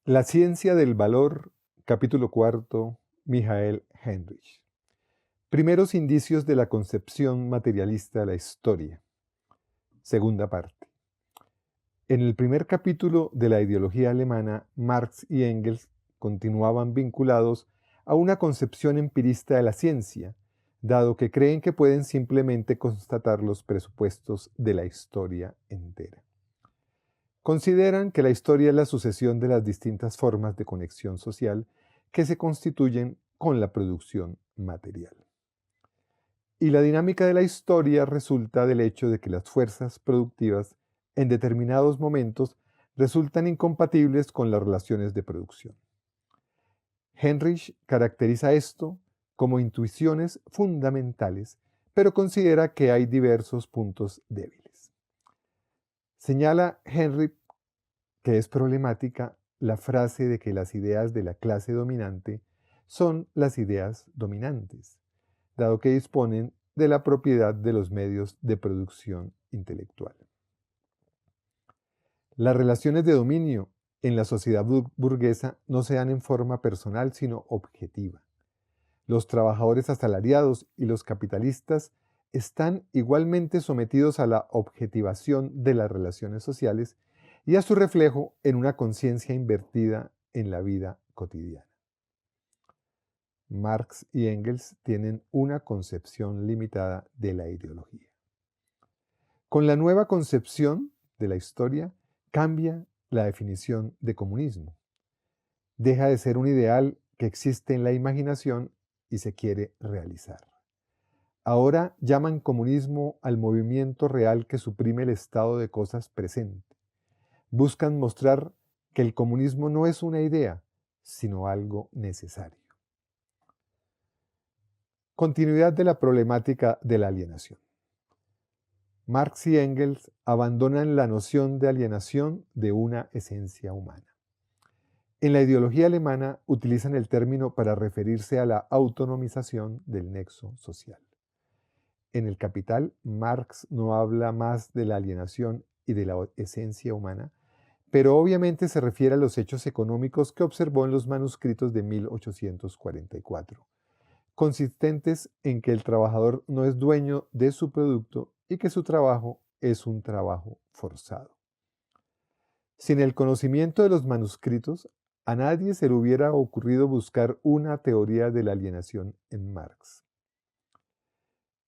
La ciencia del valor, capítulo cuarto, Michael Heinrich. Primeros indicios de la concepción materialista de la historia. Segunda parte. En el primer capítulo de la ideología alemana, Marx y Engels continuaban vinculados a una concepción empirista de la ciencia, dado que creen que pueden simplemente constatar los presupuestos de la historia entera. Consideran que la historia es la sucesión de las distintas formas de conexión social que se constituyen con la producción material. Y la dinámica de la historia resulta del hecho de que las fuerzas productivas en determinados momentos resultan incompatibles con las relaciones de producción. Heinrich caracteriza esto como intuiciones fundamentales, pero considera que hay diversos puntos débiles. Señala Heinrich que es problemática la frase de que las ideas de la clase dominante son las ideas dominantes, dado que disponen de la propiedad de los medios de producción intelectual. Las relaciones de dominio en la sociedad burguesa no se dan en forma personal, sino objetiva. Los trabajadores asalariados y los capitalistas están igualmente sometidos a la objetivación de las relaciones sociales y a su reflejo en una conciencia invertida en la vida cotidiana. Marx y Engels tienen una concepción limitada de la ideología. Con la nueva concepción de la historia cambia la definición de comunismo. Deja de ser un ideal que existe en la imaginación y se quiere realizar. Ahora llaman comunismo al movimiento real que suprime el estado de cosas presente. Buscan mostrar que el comunismo no es una idea, sino algo necesario. Continuidad de la problemática de la alienación. Marx y Engels abandonan la noción de alienación de una esencia humana. En la ideología alemana utilizan el término para referirse a la autonomización del nexo social. En el Capital, Marx no habla más de la alienación y de la esencia humana, pero obviamente se refiere a los hechos económicos que observó en los manuscritos de 1844, consistentes en que el trabajador no es dueño de su producto y que su trabajo es un trabajo forzado. Sin el conocimiento de los manuscritos, a nadie se le hubiera ocurrido buscar una teoría de la alienación en Marx.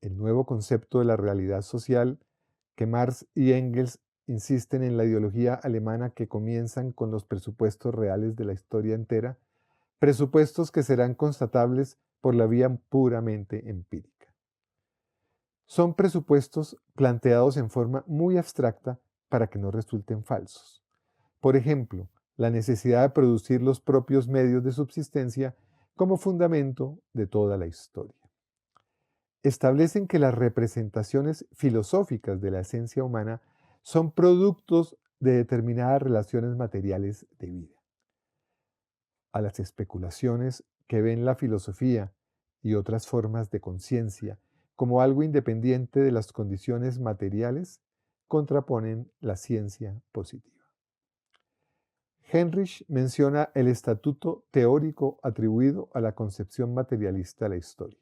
El nuevo concepto de la realidad social que Marx y Engels insisten en la ideología alemana que comienzan con los presupuestos reales de la historia entera, presupuestos que serán constatables por la vía puramente empírica. Son presupuestos planteados en forma muy abstracta para que no resulten falsos. Por ejemplo, la necesidad de producir los propios medios de subsistencia como fundamento de toda la historia. Establecen que las representaciones filosóficas de la esencia humana son productos de determinadas relaciones materiales de vida. A las especulaciones que ven la filosofía y otras formas de conciencia como algo independiente de las condiciones materiales, contraponen la ciencia positiva. Heinrich menciona el estatuto teórico atribuido a la concepción materialista de la historia.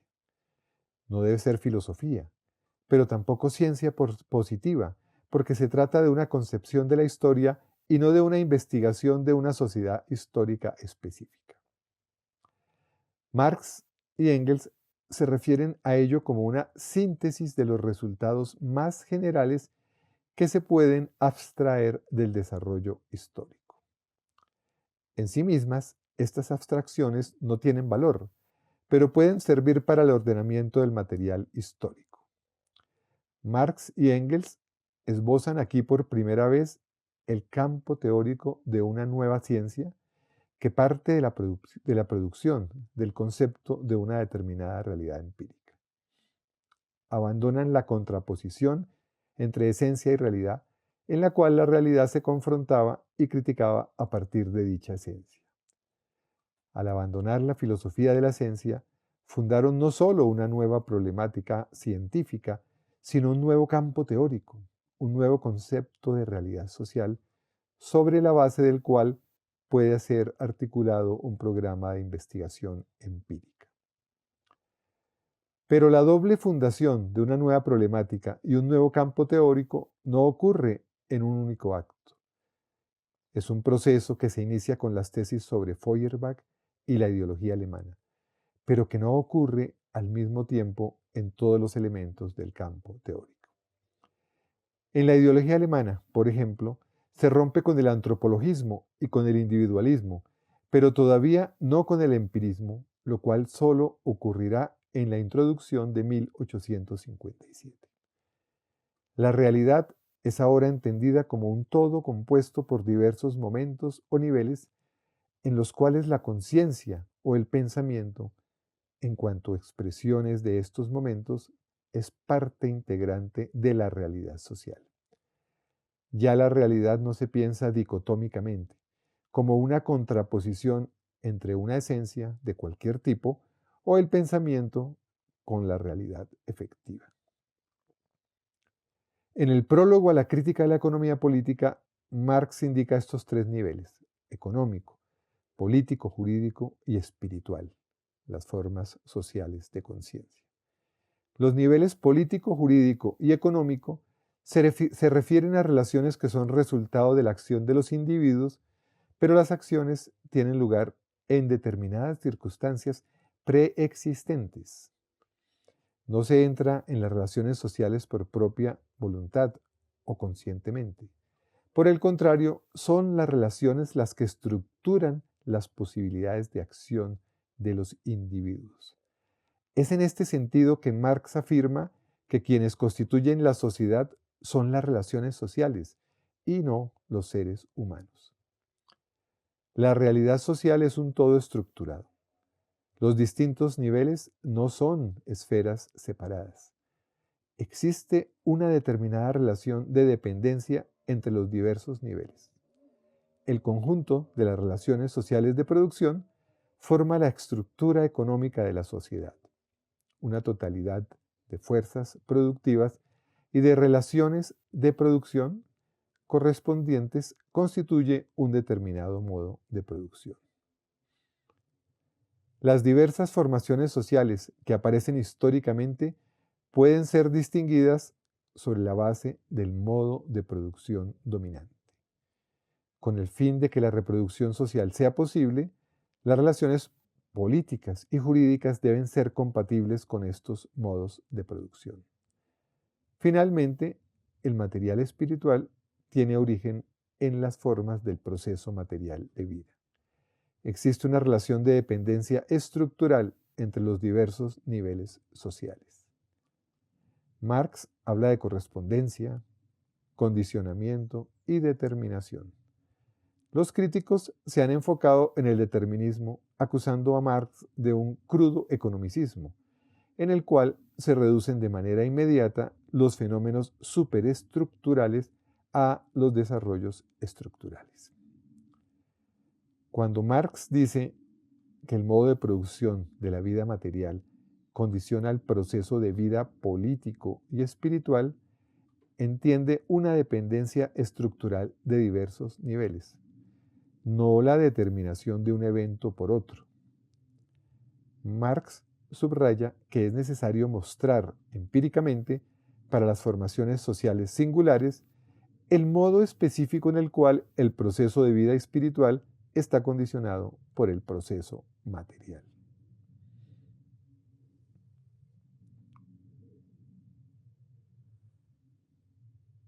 No debe ser filosofía, pero tampoco ciencia positiva, porque se trata de una concepción de la historia y no de una investigación de una sociedad histórica específica. Marx y Engels se refieren a ello como una síntesis de los resultados más generales que se pueden abstraer del desarrollo histórico. En sí mismas, estas abstracciones no tienen valor, pero pueden servir para el ordenamiento del material histórico. Marx y Engels esbozan aquí por primera vez el campo teórico de una nueva ciencia que parte de la producción del concepto de una determinada realidad empírica. Abandonan la contraposición entre esencia y realidad, en la cual la realidad se confrontaba y criticaba a partir de dicha esencia. Al abandonar la filosofía de la esencia, fundaron no solo una nueva problemática científica, sino un nuevo campo teórico, un nuevo concepto de realidad social, sobre la base del cual puede ser articulado un programa de investigación empírica. Pero la doble fundación de una nueva problemática y un nuevo campo teórico no ocurre en un único acto. Es un proceso que se inicia con las tesis sobre Feuerbach y la ideología alemana, pero que no ocurre al mismo tiempo en todos los elementos del campo teórico. En la ideología alemana, por ejemplo, se rompe con el antropologismo y con el individualismo, pero todavía no con el empirismo, lo cual solo ocurrirá en la introducción de 1857. La realidad es ahora entendida como un todo compuesto por diversos momentos o niveles en los cuales la conciencia o el pensamiento, en cuanto a expresiones de estos momentos, es parte integrante de la realidad social. Ya la realidad no se piensa dicotómicamente, como una contraposición entre una esencia de cualquier tipo o el pensamiento con la realidad efectiva. En el prólogo a la crítica de la economía política, Marx indica estos tres niveles: económico, político, jurídico y espiritual, las formas sociales de conciencia. Los niveles político, jurídico y económico se refieren a relaciones que son resultado de la acción de los individuos, pero las acciones tienen lugar en determinadas circunstancias preexistentes. No se entra en las relaciones sociales por propia voluntad o conscientemente. Por el contrario, son las relaciones las que estructuran las posibilidades de acción de los individuos. Es en este sentido que Marx afirma que quienes constituyen la sociedad son las relaciones sociales y no los seres humanos. La realidad social es un todo estructurado. Los distintos niveles no son esferas separadas. Existe una determinada relación de dependencia entre los diversos niveles. El conjunto de las relaciones sociales de producción forma la estructura económica de la sociedad, una totalidad de fuerzas productivas y de relaciones de producción correspondientes constituye un determinado modo de producción. Las diversas formaciones sociales que aparecen históricamente pueden ser distinguidas sobre la base del modo de producción dominante. Con el fin de que la reproducción social sea posible, las relaciones políticas y jurídicas deben ser compatibles con estos modos de producción. Finalmente, el material espiritual tiene origen en las formas del proceso material de vida. Existe una relación de dependencia estructural entre los diversos niveles sociales. Marx habla de correspondencia, condicionamiento y determinación. Los críticos se han enfocado en el determinismo, acusando a Marx de un crudo economicismo, en el cual se reducen de manera inmediata los fenómenos superestructurales a los desarrollos estructurales. Cuando Marx dice que el modo de producción de la vida material condiciona el proceso de vida político y espiritual, entiende una dependencia estructural de diversos niveles, no la determinación de un evento por otro. Marx subraya que es necesario mostrar empíricamente para las formaciones sociales singulares el modo específico en el cual el proceso de vida espiritual está condicionado por el proceso material.